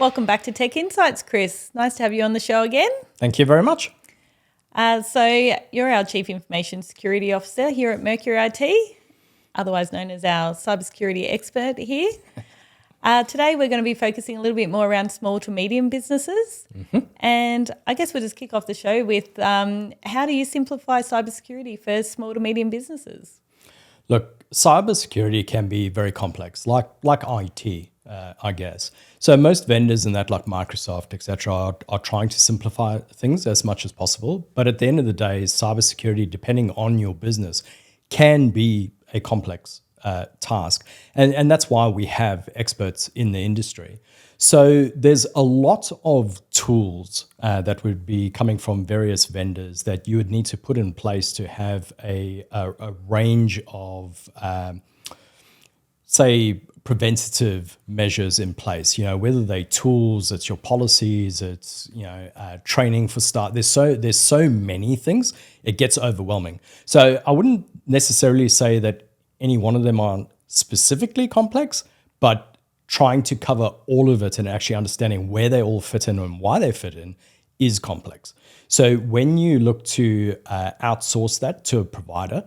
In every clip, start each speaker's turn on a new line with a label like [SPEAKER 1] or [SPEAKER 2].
[SPEAKER 1] Welcome back to Tech Insights, Chris. Nice to have you on the show again.
[SPEAKER 2] Thank you very much.
[SPEAKER 1] So you're our Chief Information Security Officer here at Mercury IT, otherwise known as our cybersecurity expert here. Today we're going to be focusing a little bit more around small to medium businesses. And I guess we'll just kick off the show with how do you simplify cybersecurity for small to medium businesses?
[SPEAKER 2] Look, cybersecurity can be very complex, like IT, I guess. So most vendors in that, like Microsoft, etc., are trying to simplify things as much as possible. But at the end of the day, cybersecurity, depending on your business, can be a complex task. And that's why we have experts in the industry. So there's a lot of tools that would be coming from various vendors that you would need to put in place to have a range of, say, preventative measures in place. You know, whether they tools, it's your policies, it's training for staff. There's so many things. It gets overwhelming. So I wouldn't necessarily say that any one of them aren't specifically complex, but trying to cover all of it and actually understanding where they all fit in and why they fit in is complex. So when you look to outsource that to a provider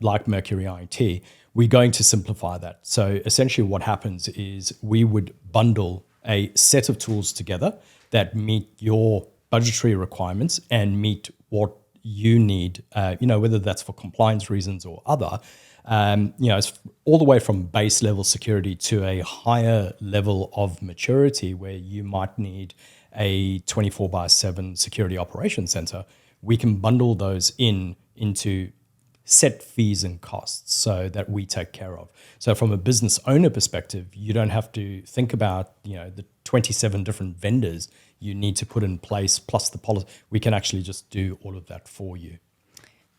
[SPEAKER 2] like Mercury IT, we're going to simplify that. So essentially what happens is we would bundle a set of tools together that meet your budgetary requirements and meet what you need, whether that's for compliance reasons or other. It's all the way from base level security to a higher level of maturity where you might need a 24/7 security operations center. We can bundle those into set fees and costs so that we take care of. So from a business owner perspective, you don't have to think about, the 27 different vendors you need to put in place plus the policy. We can actually just do all of that for you.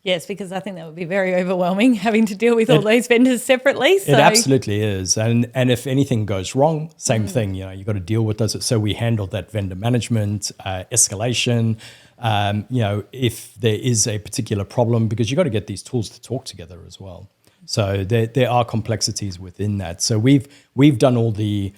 [SPEAKER 1] Yes, because I think that would be very overwhelming having to deal with all those vendors separately. So.
[SPEAKER 2] It absolutely is. And if anything goes wrong, same thing, you've got to deal with those. So we handle that vendor management, escalation, if there is a particular problem, because you've got to get these tools to talk together as well. So there are complexities within that. So we've done all the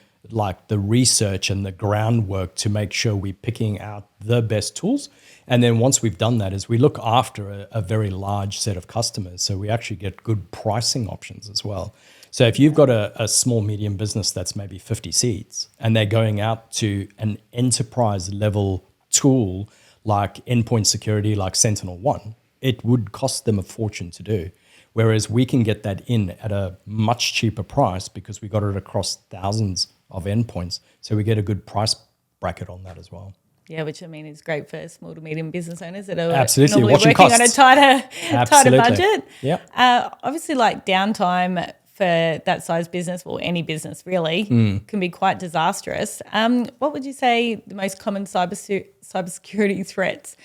[SPEAKER 2] research and the groundwork to make sure we're picking out the best tools. And then once we've done that is we look after a very large set of customers. So we actually get good pricing options as well. So if you've got a small, medium business that's maybe 50 seats and they're going out to an enterprise level tool like endpoint security, like SentinelOne, it would cost them a fortune to do. Whereas we can get that in at a much cheaper price because we got it across thousands of endpoints. So we get a good price bracket on that as well.
[SPEAKER 1] Yeah, which is great for small to medium business owners that are
[SPEAKER 2] absolutely
[SPEAKER 1] normally working
[SPEAKER 2] costs.
[SPEAKER 1] on a tighter budget.
[SPEAKER 2] Yeah.
[SPEAKER 1] Obviously, downtime for that size business or any business really can be quite disastrous. What would you say the most common cybersecurity threats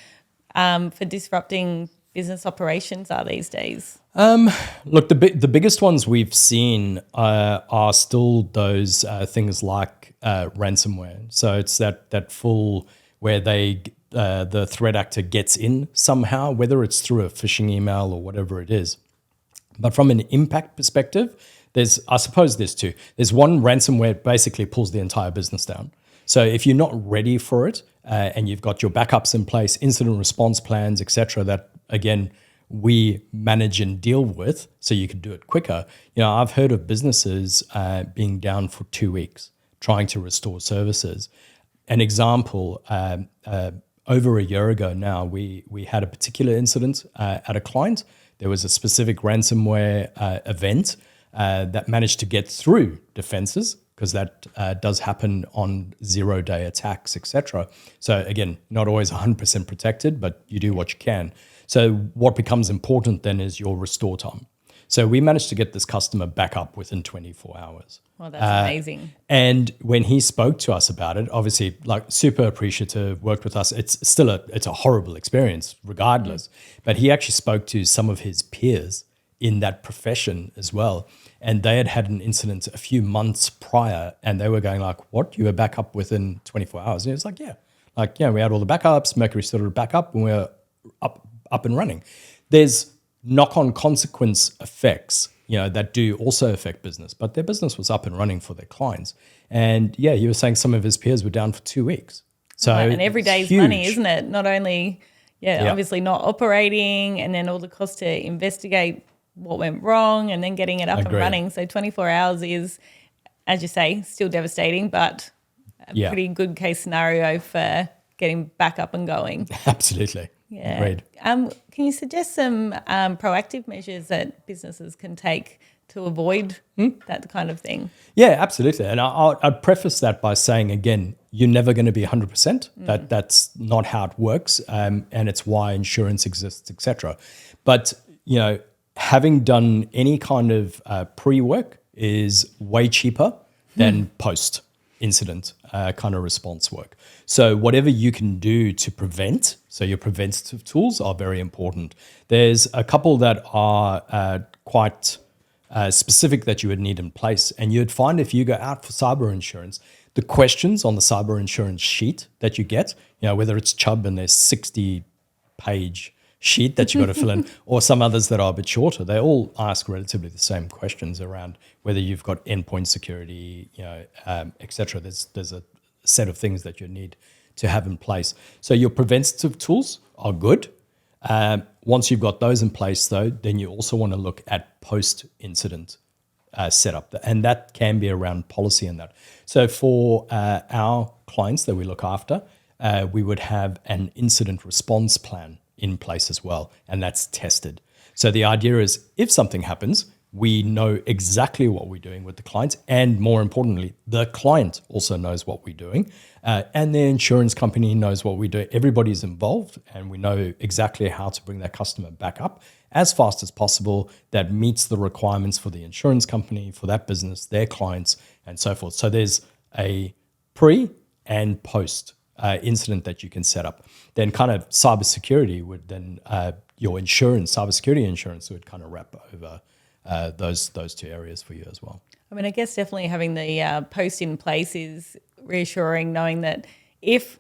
[SPEAKER 1] for disrupting business operations are these days?
[SPEAKER 2] Look, the biggest ones we've seen are still those things like ransomware. So it's that full where the threat actor gets in somehow, whether it's through a phishing email or whatever it is. But from an impact perspective, there's two. There's one, ransomware basically pulls the entire business down. So if you're not ready for it and you've got your backups in place, incident response plans, etc., that again we manage and deal with, so you can do it quicker. I've heard of businesses being down for 2 weeks trying to restore services. An example, over a year ago now, we had a particular incident at a client. There was a specific ransomware event that managed to get through defenses, because that does happen on 0-day attacks, etc. So again, not always 100% protected, but you do what you can. So what becomes important then is your restore time. So we managed to get this customer back up within 24 hours.
[SPEAKER 1] Well, that's amazing.
[SPEAKER 2] And when he spoke to us about it, obviously, super appreciative, worked with us. It's still a horrible experience regardless. But he actually spoke to some of his peers in that profession as well. And they had an incident a few months prior, and they were going like, what? You were back up within 24 hours? And he was like, yeah. We had all the backups. Mercury started back up, and we were up and running. There's knock-on consequence effects that do also affect business, but their business was up and running for their clients. And yeah, you were saying some of his peers were down for 2 weeks. So
[SPEAKER 1] Right, and every
[SPEAKER 2] it's
[SPEAKER 1] day's
[SPEAKER 2] huge.
[SPEAKER 1] money, isn't it? Not only,
[SPEAKER 2] Yeah.
[SPEAKER 1] obviously not operating, and then all the costs to investigate what went wrong and then getting it up and
[SPEAKER 2] Agreed.
[SPEAKER 1] running. So 24 hours is, as you say, still devastating, but a
[SPEAKER 2] Yeah.
[SPEAKER 1] pretty good case scenario for getting back up and going.
[SPEAKER 2] Absolutely.
[SPEAKER 1] Yeah.
[SPEAKER 2] Agreed.
[SPEAKER 1] Can you suggest some proactive measures that businesses can take to avoid that kind of thing?
[SPEAKER 2] Yeah, absolutely. And I'd preface that by saying, again, you're never going to be 100%. That's not how it works. And it's why insurance exists, etc. But, having done any kind of pre-work is way cheaper than post-incident kind of response work. So whatever you can do to prevent, so your preventative tools are very important. There's a couple that are quite specific that you would need in place. And you'd find if you go out for cyber insurance, the questions on the cyber insurance sheet that you get, whether it's Chubb and there's 60-page sheet that you've got to fill in, or some others that are a bit shorter, they all ask relatively the same questions around whether you've got endpoint security, et cetera. There's a set of things that you need to have in place. So your preventative tools are good. Once you've got those in place, though, then you also want to look at post-incident setup, and that can be around policy and that. So for our clients that we look after, we would have an incident response plan in place as well, and that's tested. So the idea is if something happens, we know exactly what we're doing with the clients, and more importantly, the client also knows what we're doing, and the insurance company knows what we do. Everybody's involved, and we know exactly how to bring that customer back up as fast as possible that meets the requirements for the insurance company, for that business, their clients, and so forth. So there's a pre and post incident that you can set up. Then kind of cybersecurity would then, your insurance, cybersecurity insurance would kind of wrap over those two areas for you as well.
[SPEAKER 1] I mean, I guess definitely having the post in place is reassuring, knowing that if,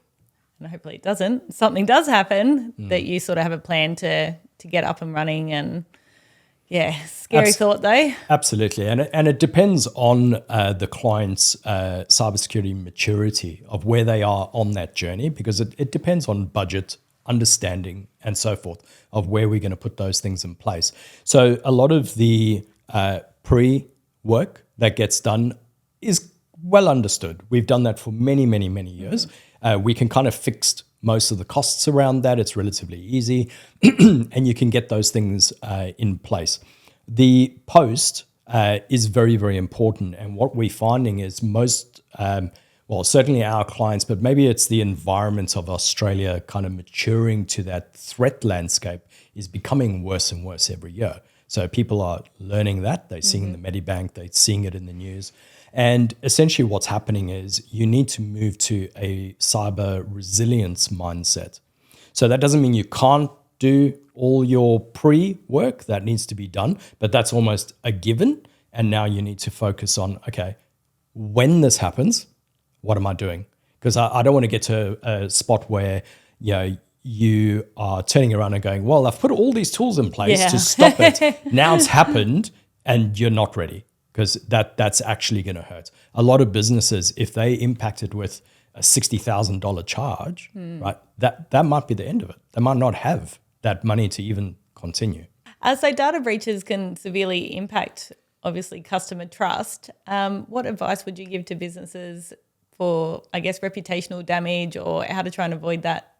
[SPEAKER 1] and hopefully it doesn't, something does happen, that you sort of have a plan to get up and running. And yeah, scary thought though.
[SPEAKER 2] Absolutely. And it depends on the client's cybersecurity maturity of where they are on that journey, because it depends on budget, understanding, and so forth of where we're going to put those things in place. So a lot of the pre-work that gets done is well understood. We've done that for many, many, many years. We can kind of fix most of the costs around that. It's relatively easy, and you can get those things in place. The post is very, very important. And what we're finding is most, certainly our clients, but maybe it's the environment of Australia kind of maturing to that threat landscape is becoming worse and worse every year. So people are learning that. They're seeing the Medibank, they're seeing it in the news. And essentially what's happening is you need to move to a cyber resilience mindset. So that doesn't mean you can't do all your pre-work that needs to be done, but that's almost a given. And now you need to focus on, okay, when this happens, what am I doing? Because I don't want to get to a spot where, you are turning around and going, well, I've put all these tools in place to stop it. Now it's happened and you're not ready, because that's actually going to hurt. A lot of businesses, if they impacted with a $60,000 charge, right, that might be the end of it. They might not have that money to even continue.
[SPEAKER 1] So data breaches can severely impact, obviously, customer trust. What advice would you give to businesses for, I guess, reputational damage, or how to try and avoid that?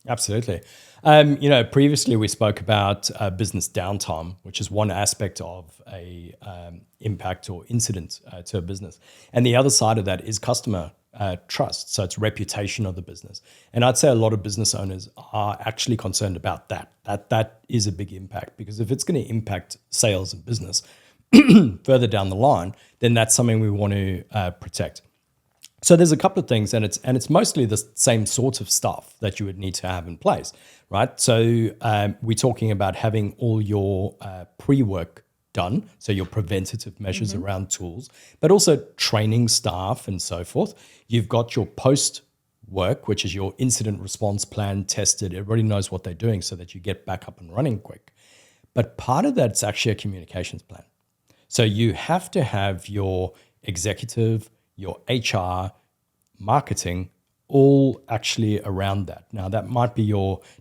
[SPEAKER 2] Absolutely. Previously we spoke about business downtime, which is one aspect of a impact or incident to a business. And the other side of that is customer trust. So it's reputation of the business. And I'd say a lot of business owners are actually concerned about that. That is a big impact, because if it's going to impact sales and business further down the line, then that's something we want to protect. So there's a couple of things, and it's mostly the same sort of stuff that you would need to have in place, right? So we're talking about having all your pre-work done, so your preventative measures around tools, but also training staff and so forth. You've got your post-work, which is your incident response plan tested. Everybody knows what they're doing so that you get back up and running quick. But part of that's actually a communications plan. So you have to have your executive, your HR, marketing, all actually around that. Now, that might be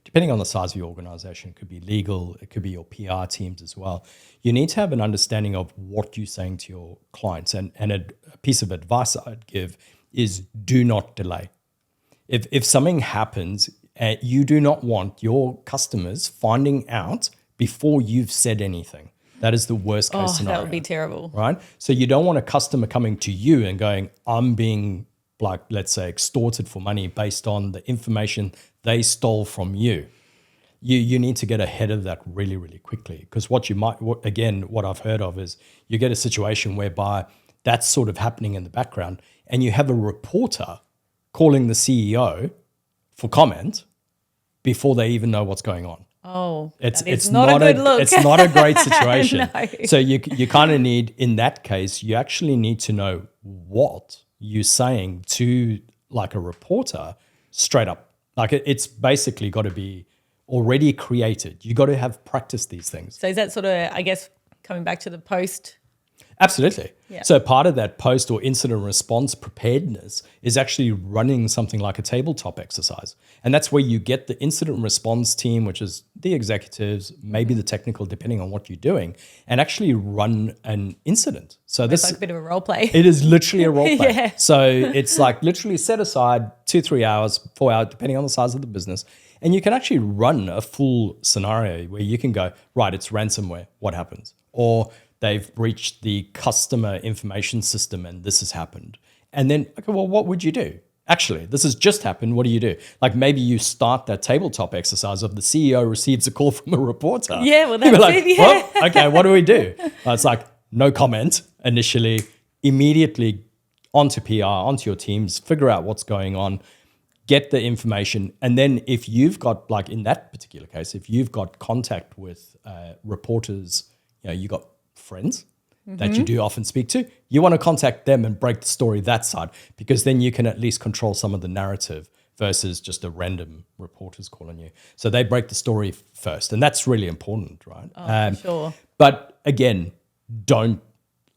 [SPEAKER 2] depending on the size of your organization, it could be legal, it could be your PR teams as well. You need to have an understanding of what you're saying to your clients. And a piece of advice I'd give is do not delay. If something happens, you do not want your customers finding out before you've said anything. That is the worst case scenario.
[SPEAKER 1] That would be terrible.
[SPEAKER 2] Right? So you don't want a customer coming to you and going, I'm being, like, let's say, extorted for money based on the information they stole from you. You need to get ahead of that really, really quickly. Because what I've heard of is you get a situation whereby that's sort of happening in the background and you have a reporter calling the CEO for comment before they even know what's going on.
[SPEAKER 1] Oh,
[SPEAKER 2] It's
[SPEAKER 1] not a good look.
[SPEAKER 2] It's not a great situation.
[SPEAKER 1] No.
[SPEAKER 2] So you kind of need, in that case, you actually need to know what you're saying to like a reporter straight up. Like it's basically got to be already created. You got to have practiced these things.
[SPEAKER 1] So is that sort of, I guess, coming back to the post?
[SPEAKER 2] Absolutely.
[SPEAKER 1] Yeah.
[SPEAKER 2] So part of that post or incident response preparedness is actually running something like a tabletop exercise. And that's where you get the incident response team, which is the executives, maybe the technical, depending on what you're doing, and actually run an incident. So
[SPEAKER 1] It's like a bit of a role play.
[SPEAKER 2] it is literally a role play.
[SPEAKER 1] Yeah.
[SPEAKER 2] So it's like literally set aside 2-3 hours, 4 hours, depending on the size of the business. And you can actually run a full scenario where you can go, right, it's ransomware. What happens? Or they've breached the customer information system and this has happened. And then, okay, well, what would you do? Actually, this has just happened. What do you do? Like maybe you start that tabletop exercise of the CEO receives a call from a reporter.
[SPEAKER 1] Yeah, well, that's
[SPEAKER 2] like,
[SPEAKER 1] it. Yeah.
[SPEAKER 2] Well, okay, what do we do? It's like no comment initially, immediately onto PR, onto your teams, figure out what's going on, get the information. And then if you've got, like in that particular case, if you've got contact with reporters, you got friends that you do often speak to, you want to contact them and break the story that side, because then you can at least control some of the narrative versus just a random reporter's calling you. So they break the story first, and that's really important, right?
[SPEAKER 1] For sure.
[SPEAKER 2] But again, don't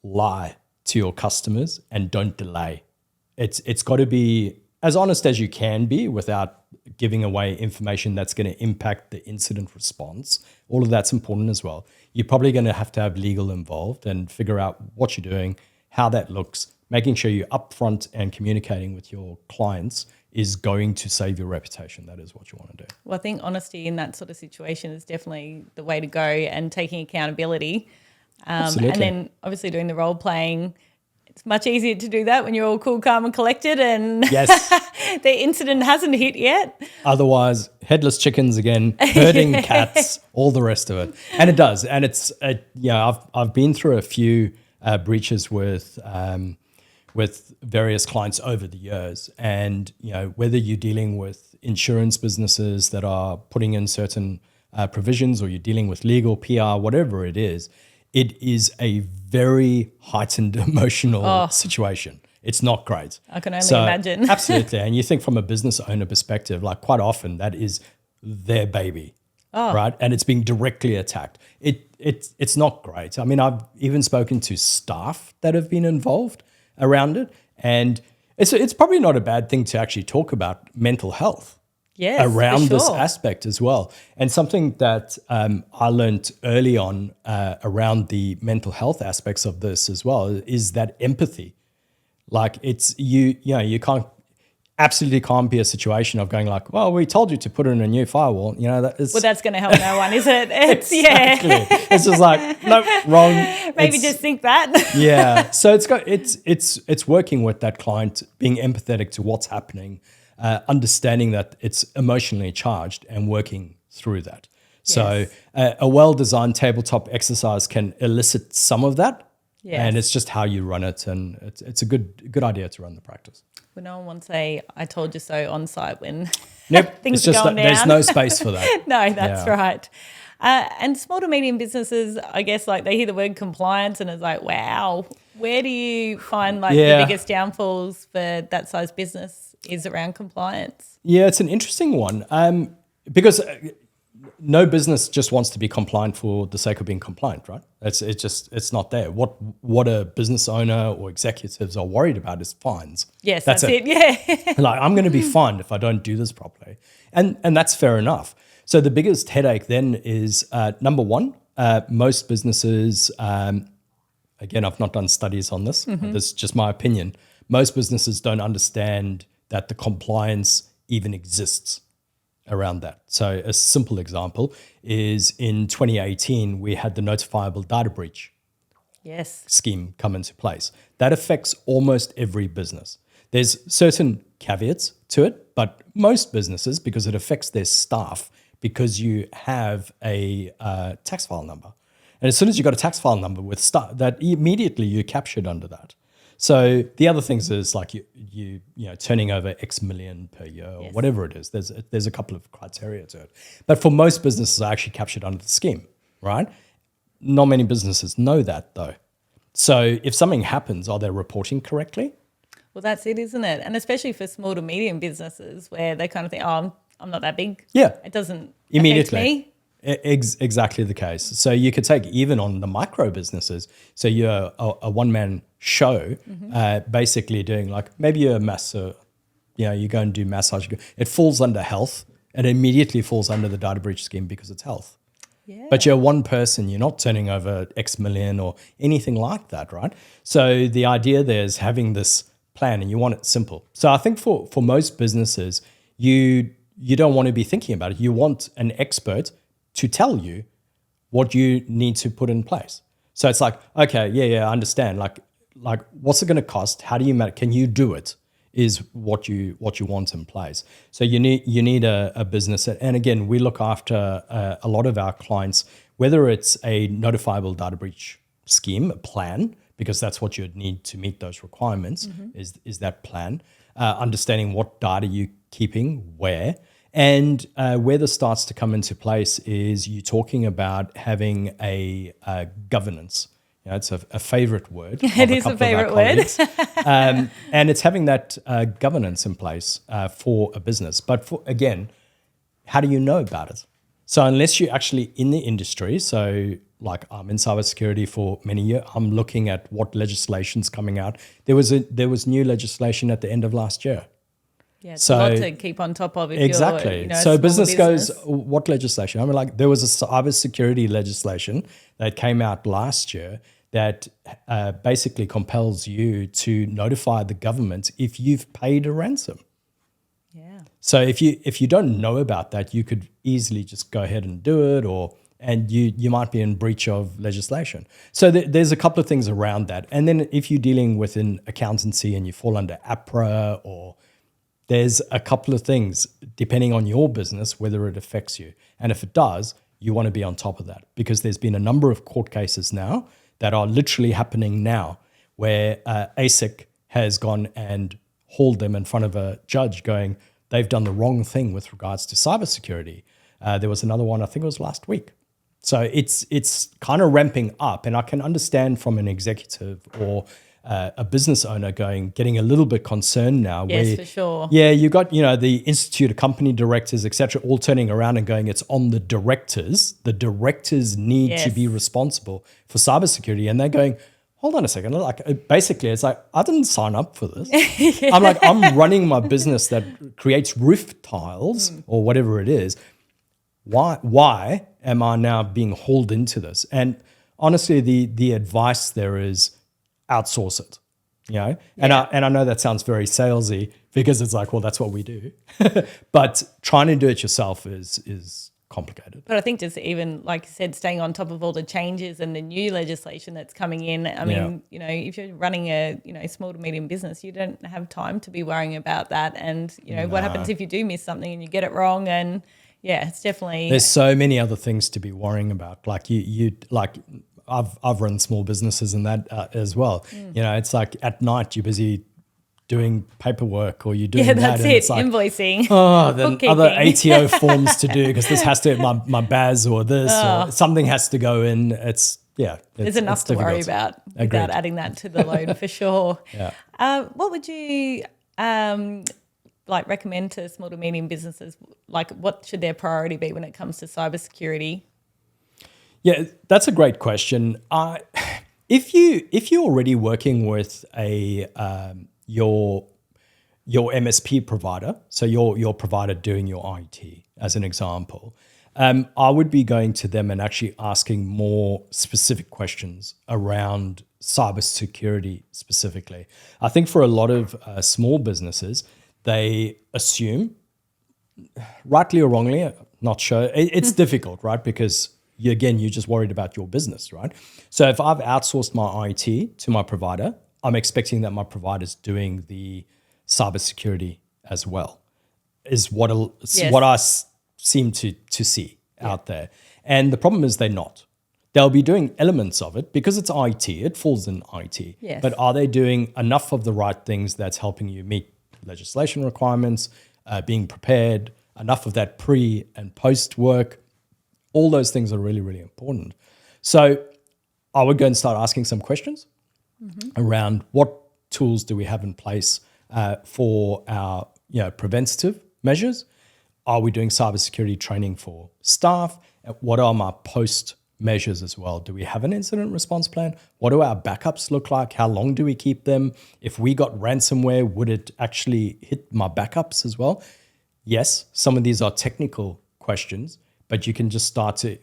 [SPEAKER 2] lie to your customers and don't delay. It's got to be as honest as you can be without giving away information that's going to impact the incident response. All of that's important as well. You're probably going to have legal involved and figure out what you're doing, how that looks, making sure you're upfront and communicating with your clients is going to save your reputation. That is what you want to do.
[SPEAKER 1] Well, I think honesty in that sort of situation is definitely the way to go, and taking accountability.
[SPEAKER 2] Absolutely.
[SPEAKER 1] And then obviously doing the role playing. It's much easier to do that when you're all cool, calm and collected and
[SPEAKER 2] Yes.
[SPEAKER 1] the incident hasn't hit yet.
[SPEAKER 2] Otherwise, headless chickens again, herding cats, all the rest of it. And it does. And it's, I've been through a few breaches with various clients over the years. And, whether you're dealing with insurance businesses that are putting in certain provisions, or you're dealing with legal, PR, whatever it is a very heightened emotional situation. It's not great.
[SPEAKER 1] I can only imagine.
[SPEAKER 2] Absolutely. And you think from a business owner perspective, like quite often that is their baby, right? And it's being directly attacked. It's not great. I mean, I've even spoken to staff that have been involved around it. And it's probably not a bad thing to actually talk about mental health.
[SPEAKER 1] Yes,
[SPEAKER 2] around
[SPEAKER 1] for
[SPEAKER 2] this
[SPEAKER 1] sure.
[SPEAKER 2] aspect as well. And something that I learned early on around the mental health aspects of this as well is that empathy. Like it's, you absolutely can't be a situation of going like, well, we told you to put in a new firewall. That is,
[SPEAKER 1] Well, that's going to help no one, is it? It's,
[SPEAKER 2] exactly.
[SPEAKER 1] Yeah.
[SPEAKER 2] It's just like, no, wrong.
[SPEAKER 1] Maybe just think that.
[SPEAKER 2] Yeah. So it's working with that client, being empathetic to what's happening, understanding that it's emotionally charged and working through that. So a well-designed tabletop exercise can elicit some of that.
[SPEAKER 1] Yes.
[SPEAKER 2] And it's just how you run it. And it's a good idea to run the practice.
[SPEAKER 1] Well, no one wants to say, I told you so on site when
[SPEAKER 2] Nope.
[SPEAKER 1] things
[SPEAKER 2] It's just
[SPEAKER 1] are going
[SPEAKER 2] that there's
[SPEAKER 1] down.
[SPEAKER 2] no space for that.
[SPEAKER 1] No, that's
[SPEAKER 2] Yeah.
[SPEAKER 1] right. And small to medium businesses, I guess, like they hear the word compliance and it's like, wow, where do you find like
[SPEAKER 2] Yeah.
[SPEAKER 1] the biggest downfalls for that size business is around compliance?
[SPEAKER 2] Yeah, it's an interesting one because no business just wants to be compliant for the sake of being compliant, right? It's not there. What a business owner or executives are worried about is fines.
[SPEAKER 1] Yes, that's it. Yeah.
[SPEAKER 2] Like, I'm going to be fined if I don't do this properly. And that's fair enough. So the biggest headache then is, number one, most businesses, again, I've not done studies on this. This is just my opinion. Most businesses don't understand that the compliance even exists around that. So a simple example is in 2018, we had the notifiable data breach
[SPEAKER 1] Yes.
[SPEAKER 2] scheme come into place. That affects almost every business. There's certain caveats to it, but most businesses, because it affects their staff, because you have a tax file number. And as soon as you got a tax file number with staff, that immediately you're captured under that. So the other things is like you turning over X million per year or whatever it is. There's a couple of criteria to it. But for most businesses are actually captured under the scheme, right? Not many businesses know that though. So if something happens, are they reporting correctly?
[SPEAKER 1] Well, that's it, isn't it? And especially for small to medium businesses where they kind of think, oh, I'm not that big.
[SPEAKER 2] Yeah.
[SPEAKER 1] It doesn't
[SPEAKER 2] Immediately.
[SPEAKER 1] affect me.
[SPEAKER 2] Exactly the case. So you could take even on the micro businesses. So you're a one-man show, basically doing like maybe you're a masser, you go and do massage. It falls under health and immediately falls under the data breach scheme because it's health.
[SPEAKER 1] Yeah.
[SPEAKER 2] But you're one person, you're not turning over X million or anything like that, right? So the idea there is having this plan and you want it simple. So I think for most businesses, you don't want to be thinking about it. You want an expert to tell you what you need to put in place. So it's like, okay, yeah, I understand. Like what's it going to cost? How do you can you do it? Is what you want in place. So you need a business, and again, we look after a lot of our clients, whether it's a notifiable data breach scheme, a plan, because that's what you'd need to meet those requirements. Is that plan, understanding what data you're keeping, where. And where this starts to come into place is you talking about having a governance. It's a favorite word.
[SPEAKER 1] It is a favorite word.
[SPEAKER 2] And it's having that governance in place for a business. But again, how do you know about it? So unless you're actually in the industry, so like I'm in cybersecurity for many years, I'm looking at what legislation's coming out. There was new legislation at the end of last year.
[SPEAKER 1] Yeah, it's a lot to keep on top of. If
[SPEAKER 2] Exactly.
[SPEAKER 1] You're,
[SPEAKER 2] so business goes, what legislation? I mean, like there was a cybersecurity legislation that came out last year that basically compels you to notify the government if you've paid a ransom.
[SPEAKER 1] Yeah.
[SPEAKER 2] So if you don't know about that, you could easily just go ahead and do it, and you might be in breach of legislation. So there's a couple of things around that. And then if you're dealing with an accountancy and you fall under APRA, or there's a couple of things depending on your business, whether it affects you. And if it does, you want to be on top of that, because there's been a number of court cases now that are literally happening now where ASIC has gone and hauled them in front of a judge going, they've done the wrong thing with regards to cybersecurity. There was another one, I think it was last week. So it's kind of ramping up, and I can understand from an executive or a business owner getting a little bit concerned now.
[SPEAKER 1] Yes, for sure.
[SPEAKER 2] Yeah, you got the Institute of Company Directors, etc., all turning around and going, it's on the directors. The directors need to be responsible for cybersecurity, and they're going, hold on a second. Like basically, it's like I didn't sign up for this. I'm running my business that creates roof tiles or whatever it is. Why am I now being hauled into this? And honestly, the advice there is outsource it, And I know that sounds very salesy because it's like, well, that's what we do. But trying to do it yourself is complicated.
[SPEAKER 1] But I think just even, like you said, staying on top of all the changes and the new legislation that's coming in. I mean, if you're running a small to medium business, you don't have time to be worrying about that. And, what happens if you do miss something and you get it wrong? And yeah, it's definitely...
[SPEAKER 2] There's so many other things to be worrying about. Like I've run small businesses and that as well. It's like at night you're busy doing paperwork or you're doing that.
[SPEAKER 1] That's
[SPEAKER 2] and
[SPEAKER 1] it,
[SPEAKER 2] it's like,
[SPEAKER 1] invoicing.
[SPEAKER 2] Then other ATO forms to do because this has to my BAS or this or something has to go in. There's
[SPEAKER 1] enough to worry about without adding that to the load for sure.
[SPEAKER 2] Yeah.
[SPEAKER 1] What would you like recommend to small to medium businesses? Like, what should their priority be when it comes to cybersecurity?
[SPEAKER 2] Yeah, that's a great question. If you're already working with your MSP provider, so your provider doing your IT, as an example, I would be going to them and actually asking more specific questions around cybersecurity specifically. I think for a lot of small businesses, they assume, rightly or wrongly, not sure. It's difficult, right? Because you're just worried about your business, right? So if I've outsourced my IT to my provider, I'm expecting that my provider's doing the cybersecurity as well, is what I seem to see out there. And the problem is they're not. They'll be doing elements of it because it's IT. It falls in IT.
[SPEAKER 1] Yes.
[SPEAKER 2] But are they doing enough of the right things that's helping you meet legislation requirements, being prepared, enough of that pre and post work? All those things are really, really important. So I would go and start asking some questions around what tools do we have in place for our preventative measures. Are we doing cybersecurity training for staff? What are my post measures as well? Do we have an incident response plan? What do our backups look like? How long do we keep them? If we got ransomware, would it actually hit my backups as well? Yes, some of these are technical questions, but you can just start to.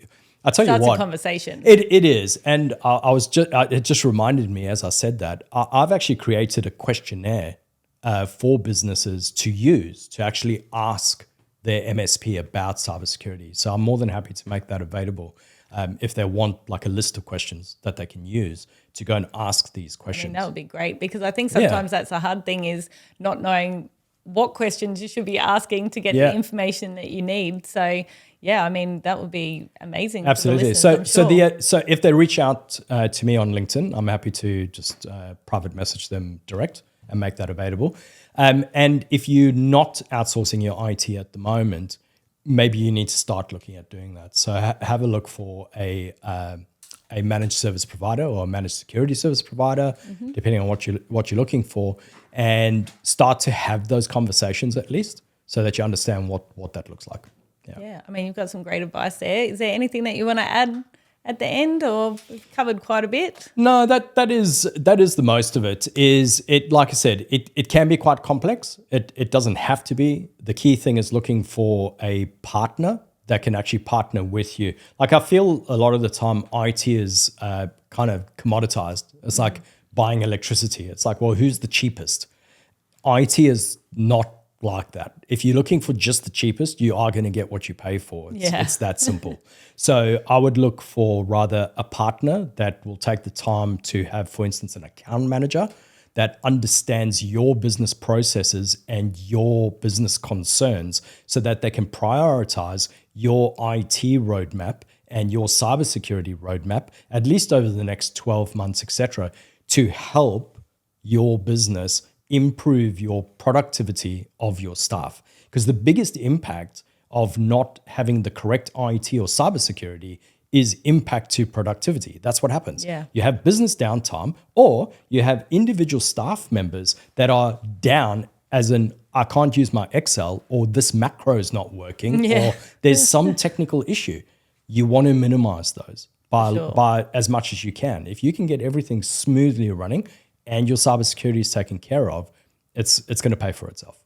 [SPEAKER 2] I tell you what,
[SPEAKER 1] a conversation.
[SPEAKER 2] It is, and it just reminded me as I said that I've actually created a questionnaire for businesses to use to actually ask their MSP about cybersecurity. So I'm more than happy to make that available if they want like a list of questions that they can use to go and ask these questions.
[SPEAKER 1] That would be great, because I think sometimes that's a hard thing, is not knowing what questions you should be asking to get the information that you need. So yeah, I mean, that would be amazing.
[SPEAKER 2] Absolutely.
[SPEAKER 1] For the listeners,
[SPEAKER 2] So if they reach out to me on LinkedIn, I'm happy to just private message them direct and make that available. And if you're not outsourcing your IT at the moment, maybe you need to start looking at doing that. So have a look for a managed service provider or a managed security service provider, depending on what you're looking for, and start to have those conversations at least, so that you understand what that looks like.
[SPEAKER 1] Yeah, I mean, you've got some great advice there. Is there anything that you want to add at the end, or we've covered quite a bit?
[SPEAKER 2] No, that is the most of it. Is it, like I said, it can be quite complex. It doesn't have to be. The key thing is looking for a partner that can actually partner with you. Like, I feel a lot of the time IT is kind of commoditized. It's like buying electricity. It's like, well, who's the cheapest? IT is not like that. If you're looking for just the cheapest, you are going to get what you pay for. It's that simple. So I would look for rather a partner that will take the time to have, for instance, an account manager that understands your business processes and your business concerns, so that they can prioritize your IT roadmap and your cybersecurity roadmap, at least over the next 12 months, etc., to help your business improve your productivity of your staff. Because the biggest impact of not having the correct IT or cybersecurity is impact to productivity. That's what happens.
[SPEAKER 1] Yeah.
[SPEAKER 2] You have business downtime, or you have individual staff members that are down, as in, I can't use my Excel, or this macro is not working, or there's some technical issue. You want to minimize those by as much as you can. If you can get everything smoothly running and your cybersecurity is taken care of, it's going to pay for itself.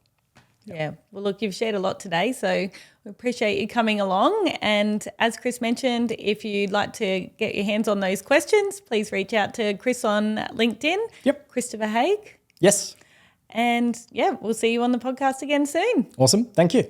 [SPEAKER 1] Yeah. Well, look, you've shared a lot today, so we appreciate you coming along. And as Chris mentioned, if you'd like to get your hands on those questions, please reach out to Chris on LinkedIn.
[SPEAKER 2] Yep.
[SPEAKER 1] Christopher Haig.
[SPEAKER 2] Yes.
[SPEAKER 1] And yeah, we'll see you on the podcast again soon.
[SPEAKER 2] Awesome. Thank you.